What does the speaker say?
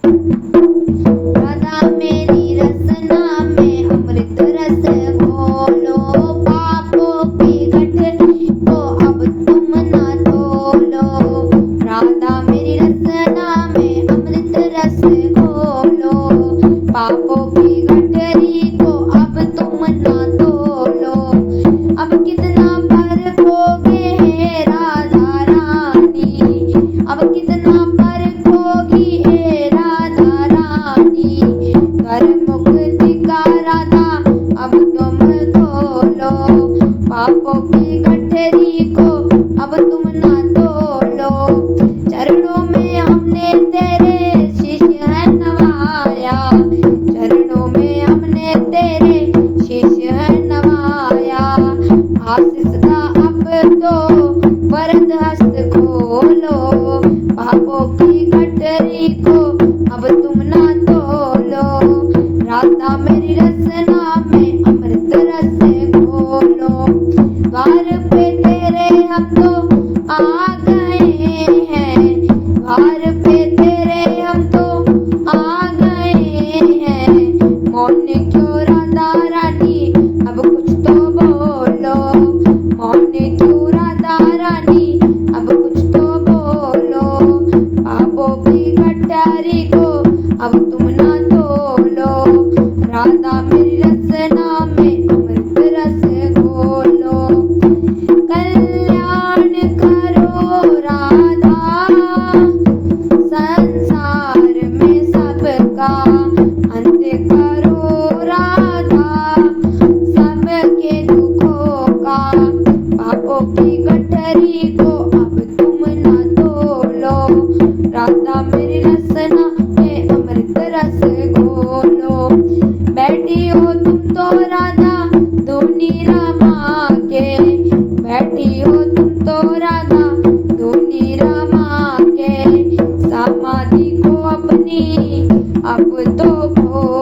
राधा मेरी रसना में अमृत रस घोलो, पापों की गठरी को अब तुम ना तोलो। राधा मेरी रसना में अमृत रस घोलो, पापों की गठरी को अब तुम ना तोलो। अब कितना परखोगे हे राधा रानी, अब कितना परखोगी हे राधा रानी। कर मुक्ति का राधा अब तुम खोलो, पापों की गठरी को अब तुम ना तोलो। चरणों में हमने तेरे शीश है नवाया, चरणों में हमने तेरे शीश है नवाया। आशीष का अब तो वरद हस्त खोलो, पापों की गठरी को अब तुम ना तोलो। राधा मेरी रसना में अमृत रस घोलो, द्वार पे तेरे हम तो आ गए हैं, द्वार पे तेरे हम तो आ गए हैं। मौन क्यों राधा रानी अब कुछ तो बोलो, मौन क्यों राधा रानी अब कुछ तो बोलो। पापों की गठरी को अब तुम ना तोलो, राधा मेरी रसना में अमृत रस घोलो। कल्याण करो राधा संसार में सबका, अंत करो राधा सबके दुखों का। पापों की गठरी को अब तुम ना तोलो, राधा मेरी रसना में अमृत रस घोलो। बैठी हो तुम तो राधा धुनी रमा के, बैठी हो तुम तो राधा धुनी रमा के। समाधि को अपनी अब तो खो